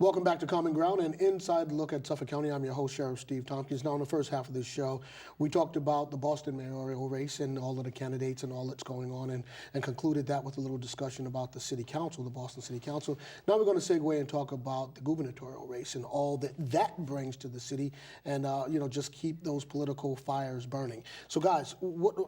Welcome back to Common Ground and Inside Look at Suffolk County. I'm your host, Sheriff Steve Tompkins. Now, in the first half of this show, we talked about the Boston mayoral race and all of the candidates and all that's going on, and concluded that with a little discussion about the city council, the Boston City Council. Now we're going to segue and talk about the gubernatorial race and all that brings to the city, and just keep those political fires burning. So, guys,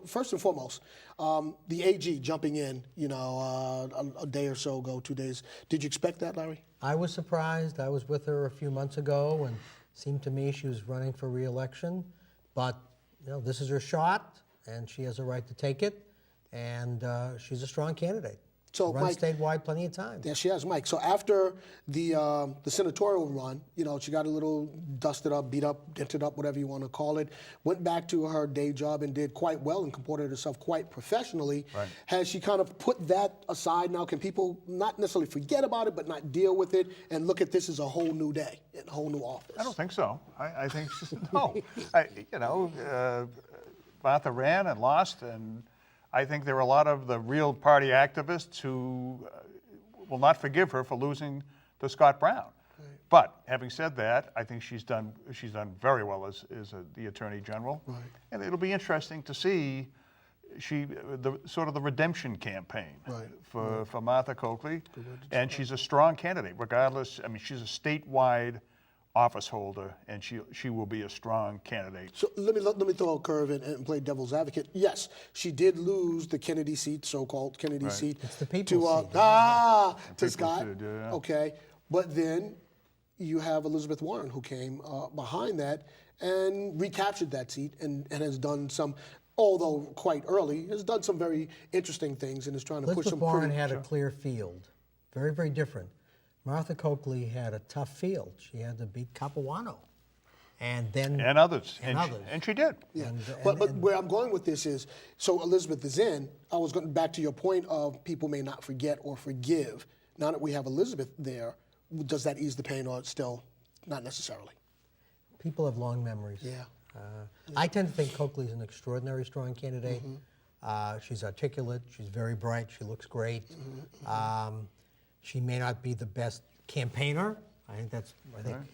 first and foremost, the AG jumping in, a day or so ago, 2 days. Did you expect that, Larry? I was surprised. I was with her a few months ago, and it seemed to me she was running for re-election. But this is her shot, and she has a right to take it. And she's a strong candidate. So, run Mike, statewide plenty of time. Yeah, she has, Mike. So after the senatorial run, she got a little dusted up, beat up, dented up, whatever you want to call it, went back to her day job and did quite well and comported herself quite professionally. Right. Has she kind of put that aside now? Can people not necessarily forget about it, but not deal with it and look at this as a whole new day, a whole new office? I don't think so. I think, no. Martha ran and lost, and I think there are a lot of the real party activists who will not forgive her for losing to Scott Brown. Right. But having said that, I think she's done very well as the Attorney General. Right. And it'll be interesting to see the redemption campaign for Martha Coakley. And she's a strong candidate, regardless. I mean, she's a statewide office holder, and she will be a strong candidate. So let me throw a curve and play devil's advocate. Yes, she did lose the Kennedy seat, so-called Kennedy seat. It's the people's seat. To Scott. Okay, but then you have Elizabeth Warren, who came behind that and recaptured that seat and has done some, although quite early, has done some very interesting things and is trying to push some. Elizabeth Warren had a clear field, very, very different. Martha Coakley had a tough field. She had to beat Capuano, and others, and she did. Yeah, but where I'm going with this is, so Elizabeth is in. I was going back to your point of people may not forget or forgive. Now that we have Elizabeth there, does that ease the pain, or still not necessarily? People have long memories. Yeah. I tend to think Coakley's an extraordinary strong candidate. Mm-hmm. She's articulate. She's very bright. She looks great. Mm-hmm. She may not be the best campaigner. I think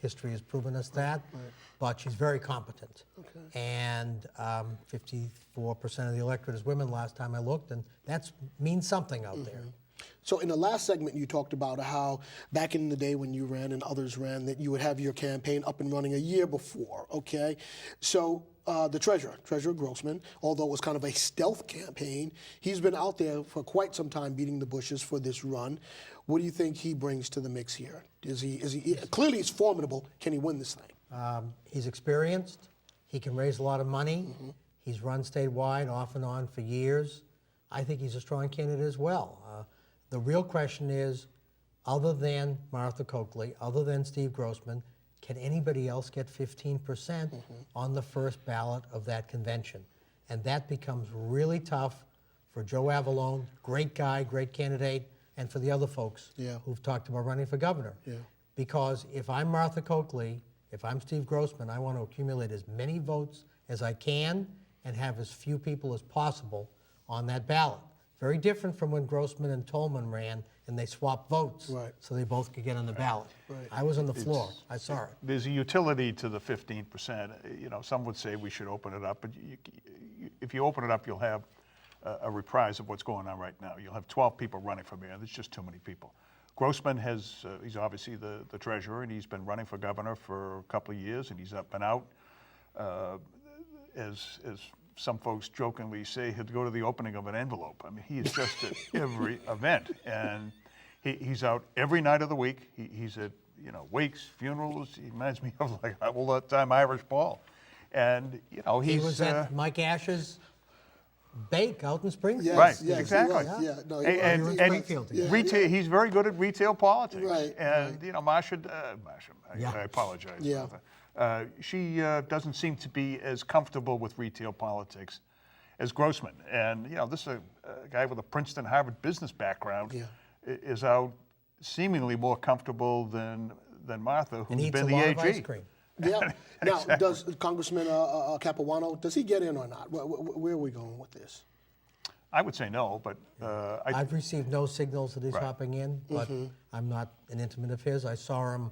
history has proven us that. Right. But she's very competent. Okay. And 54% of the electorate is women last time I looked, and that means something out there. So in the last segment, you talked about how back in the day when you ran and others ran, that you would have your campaign up and running a year before, okay? So the Treasurer Grossman, although it was kind of a stealth campaign, he's been out there for quite some time beating the bushes for this run. What do you think he brings to the mix here? Is he clearly he's formidable. Can he win this thing? He's experienced. He can raise a lot of money. Mm-hmm. He's run statewide off and on for years. I think he's a strong candidate as well. The real question is, other than Martha Coakley, other than Steve Grossman, can anybody else get 15% on the first ballot of that convention? And that becomes really tough for Joe Avalone, great guy, great candidate, and for the other folks who've talked about running for governor. Yeah. Because if I'm Martha Coakley, if I'm Steve Grossman, I want to accumulate as many votes as I can and have as few people as possible on that ballot. Very different from when Grossman and Tolman ran and they swapped votes so they both could get on the ballot. Right. I was on the floor. I saw it. There's a utility to the 15%. Some would say we should open it up, but if you open it up, you'll have a reprise of what's going on right now. You'll have 12 people running for mayor. There's just too many people. Grossman he's obviously the treasurer, and he's been running for governor for a couple of years, and he's up and out. As some folks jokingly say, he'd go to the opening of an envelope. I mean, he is just at every event, and he's out every night of the week. He's at wakes, funerals. He reminds me of like old-time Irish Paul, and he was at Mike Ash's bake out in Springfield. Right, exactly. Retail. He's very good at retail politics. Right. And Marsha, I apologize. Yeah. She doesn't seem to be as comfortable with retail politics as Grossman. And this is a guy with a Princeton, Harvard business background is out seemingly more comfortable than Martha, who's been the AG. Of ice cream. Yeah. Now, does Congressman Capuano, does he get in or not? Where are we going with this? I would say no, but I've received no signals that he's Right. hopping in, but I'm not an intimate of his. I saw him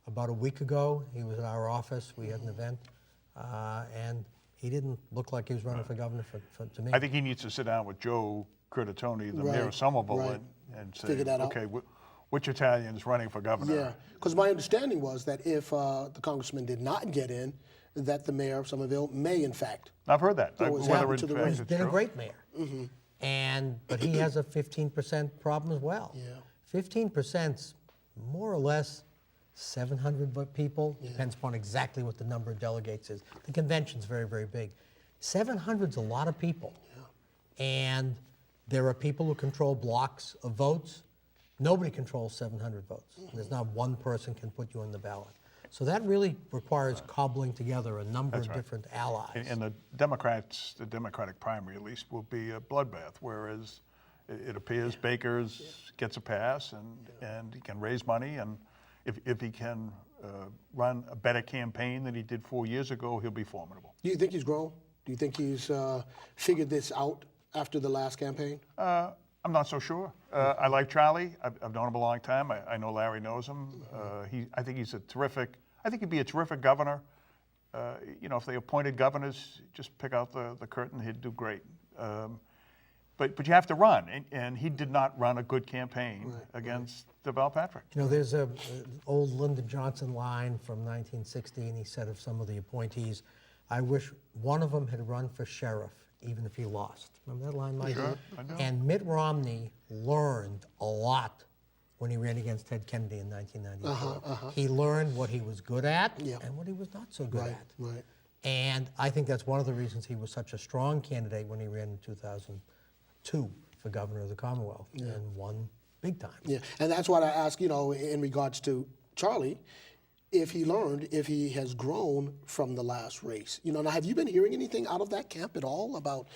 about a week ago. He was at our office. We had an event, and he didn't look like he was running for governor to me. I think he needs to sit down with Joe Curtatone, the mayor Right, of Somerville, right. and say, Figure that out. okay, which Italian's running for governor? Yeah, because my understanding was that if the congressman did not get in, that the mayor of Somerville may, in fact. I've heard that. So what's Whether happened in to the fact race? He's it's been a true. great mayor, but he has a 15% problem as well. Yeah. 15%'s more or less 700 people. Depends upon exactly what the number of delegates is. The convention's very, very big. 700's a lot of people. And there are people who control blocks of votes. Nobody controls 700 votes. There's not one person can put you on the ballot. So that really requires cobbling together a number of different allies. And the Democrats, the Democratic primary at least, will be a bloodbath, whereas it appears Baker's gets a pass and he can raise money, and if he can run a better campaign than he did 4 years ago, he'll be formidable. Do you think he's grown? Do you think he's figured this out after the last campaign? I'm not so sure. I like Charlie. I've known him a long time. I know Larry knows him. I think he's a terrific. I think he'd be a terrific governor. If they appointed governors, just pick out the curtain, he'd do great. But you have to run, and he did not run a good campaign against Deval Patrick. There's an old Lyndon Johnson line from 1960, and he said of some of the appointees, I wish one of them had run for sheriff, even if he lost. Remember that line, Mike? Sure, I do. And Mitt Romney learned a lot when he ran against Ted Kennedy in 1994. He learned what he was good at and what he was not so good at. Right. And I think that's one of the reasons he was such a strong candidate when he ran in 2002 for governor of the Commonwealth and won big time. Yeah, and that's why I ask, in regards to Charlie, if he has grown from the last race. Now, have you been hearing anything out of that camp at all about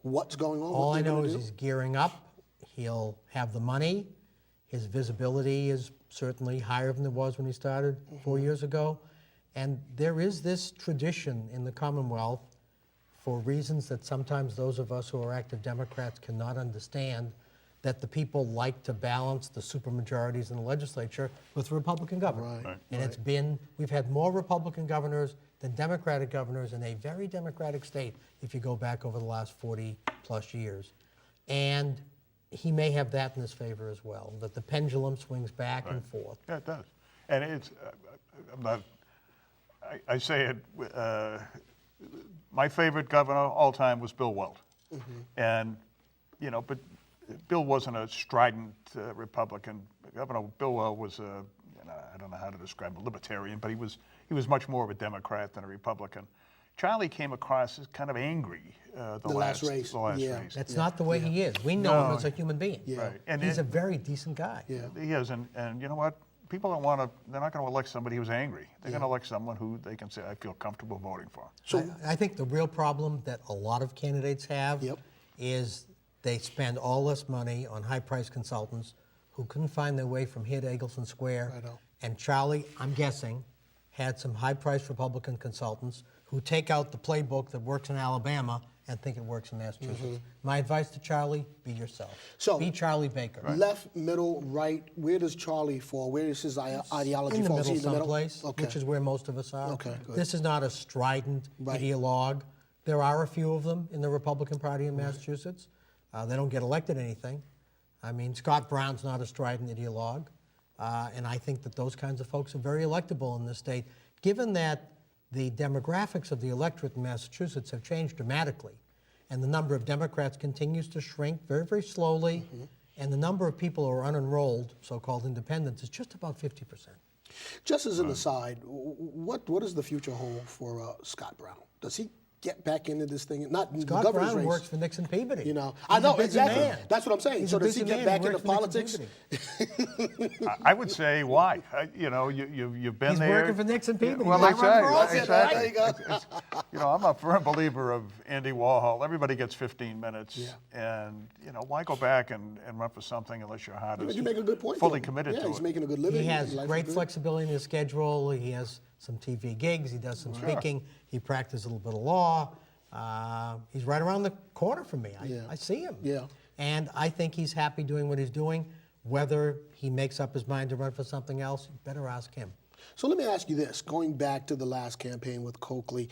what's going on? All what I they're know gonna is do? he's gearing up. He'll have the money. His visibility is certainly higher than it was when he started 4 years ago. And there is this tradition in the Commonwealth, for reasons that sometimes those of us who are active Democrats cannot understand, that the people like to balance the supermajorities in the legislature with Republican governor. Right, And we've had more Republican governors than Democratic governors in a very Democratic state if you go back over the last 40 plus years. And he may have that in his favor as well, that the pendulum swings back and forth. Yeah, it does. And it's, I'm not, I say it, my favorite governor all time was Bill Weld. And, but Bill wasn't a strident Republican. Governor Bill Weld was I don't know how to describe a libertarian, but he was much more of a Democrat than a Republican. Charlie came across as kind of angry the last race. That's not the way he is. We know him as a human being. Right. And he's a very decent guy. He is, and you know what? People don't want to. They're not going to elect somebody who's angry. They're going to elect someone who they can say, "I feel comfortable voting for." So I think the real problem that a lot of candidates have is they spend all this money on high-priced consultants who couldn't find their way from here to Eggleston Square. I know. And Charlie, I'm guessing, had some high-priced Republican consultants who take out the playbook that works in Alabama and think it works in Massachusetts. My advice to Charlie, be yourself. So, be Charlie Baker. Left, middle, right, where does Charlie fall? Where does his ideology In the fall? middle Is he in the someplace, which is where most of us are. Okay, good. This is not a strident ideologue. There are a few of them in the Republican Party in Massachusetts. They don't get elected anything. I mean, Scott Brown's not a strident ideologue. And I think that those kinds of folks are very electable in this state, given that the demographics of the electorate in Massachusetts have changed dramatically, and the number of Democrats continues to shrink very, very slowly, and the number of people who are unenrolled, so-called independents, is just about 50%. Just as an aside, what does the future hold for Scott Brown? Does he get back into this thing? Not in the Scott governor's Brown race. works for Nixon Peabody. I know, He's a busy exactly. man. That's what I'm saying. He's So a does he busy get man. back He into works for Nixon politics? Peabody. I would say why. You've been He's there. working for Nixon Peabody. Well, He might run for office. exactly. There you go. I'm a firm believer of Andy Warhol. Everybody gets 15 minutes, and why go back and run for something unless your heart is You make a good point. fully though. committed to he's it. making a good living. He has Life is great good. flexibility in his schedule. He has some TV gigs. He does some speaking. He practices a little bit of law. He's right around the corner from me. Yeah. I see him. Yeah. And I think he's happy doing what he's doing. Whether he makes up his mind to run for something else, you better ask him. So let me ask you this, going back to the last campaign with Coakley.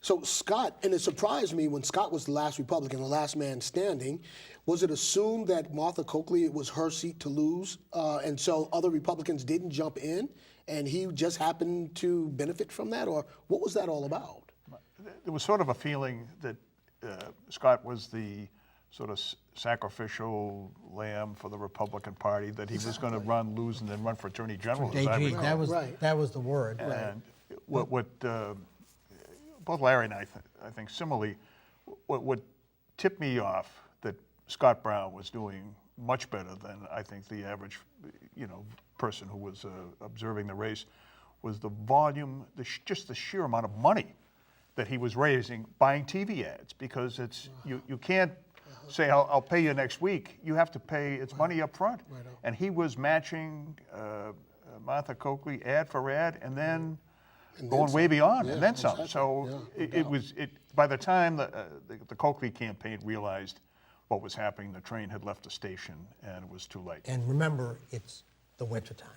So Scott, and it surprised me when Scott was the last Republican, the last man standing, was it assumed that Martha Coakley, it was her seat to lose, and so other Republicans didn't jump in, and he just happened to benefit from that, or what was that all about? There was sort of a feeling that Scott was the sort of sacrificial lamb for the Republican Party, that he was going to run, lose, and then run for Attorney General. As I AG, recall. that was the word. And what both Larry and I think similarly, what tipped me off that Scott Brown was doing much better than I think the average, person who was observing the race, was the volume, just the sheer amount of money that he was raising buying TV ads, because it's you can't say I'll pay you next week. You have to pay. It's money up front, and he was matching Martha Coakley ad for ad, and then going way beyond, and then some. So it was by the time the Coakley campaign realized what was happening, the train had left the station, and it was too late. And remember, it's the winter time.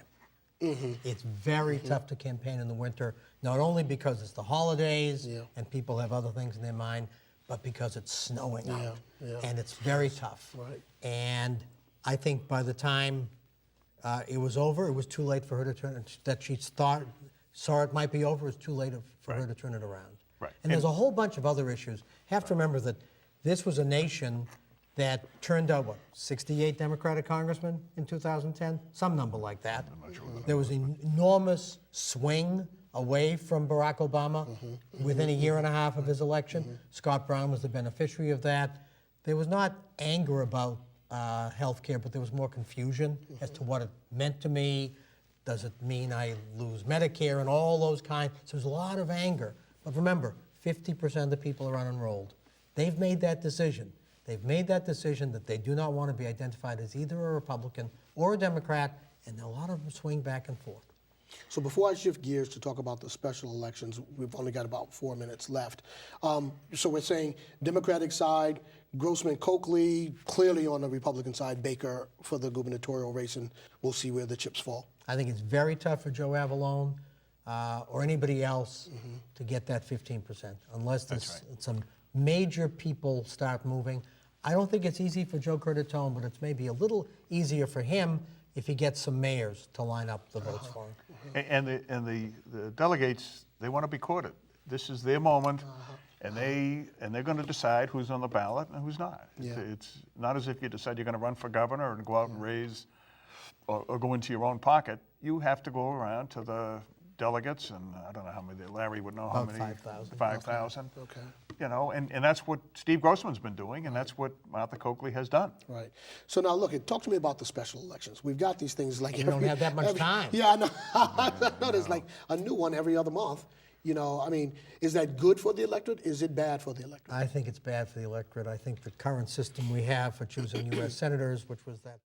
It's very tough to campaign in the winter, not only because it's the holidays and people have other things in their mind, but because it's snowing out. And it's very tough. Right. And I think by the time it was over, it was too late for her to turn it, that she saw it might be over, it was too late for her to turn it around. Right. And there's a whole bunch of other issues. You have to remember that this was a nation that turned out, 68 Democratic congressmen in 2010? Some number like that. There was an enormous swing away from Barack Obama within a year and a half of his election. Scott Brown was the beneficiary of that. There was not anger about health care, but there was more confusion as to what it meant to me. Does it mean I lose Medicare and all those kinds? So there's a lot of anger. But remember, 50% of the people are unenrolled. They've made that decision. They've made that decision that they do not want to be identified as either a Republican or a Democrat, and a lot of them swing back and forth. So before I shift gears to talk about the special elections, we've only got about 4 minutes left. So we're saying Democratic side, Grossman, Coakley, clearly on the Republican side, Baker for the gubernatorial race, and we'll see where the chips fall. I think it's very tough for Joe Avalone or anybody else to get that 15%, unless there's some major people start moving. I don't think it's easy for Joe Curtatone, but it's maybe a little easier for him if he gets some mayors to line up the votes for him. And the delegates, they want to be courted. This is their moment, and they're going to decide who's on the ballot and who's not. It's not as if you decide you're going to run for governor and go out and raise or go into your own pocket. You have to go around to the delegates, and I don't know how many, Larry would know how About many. 5,000. 5,000. Okay. And that's what Steve Grossman's been doing, and that's what Martha Coakley has done. Right. So now, look, talk to me about the special elections. We've got these things like You don't have that much time. Yeah, I know. I know there's like a new one every other month. I mean, is that good for the electorate? Is it bad for the electorate? I think it's bad for the electorate. I think the current system we have for choosing U.S. senators, which was that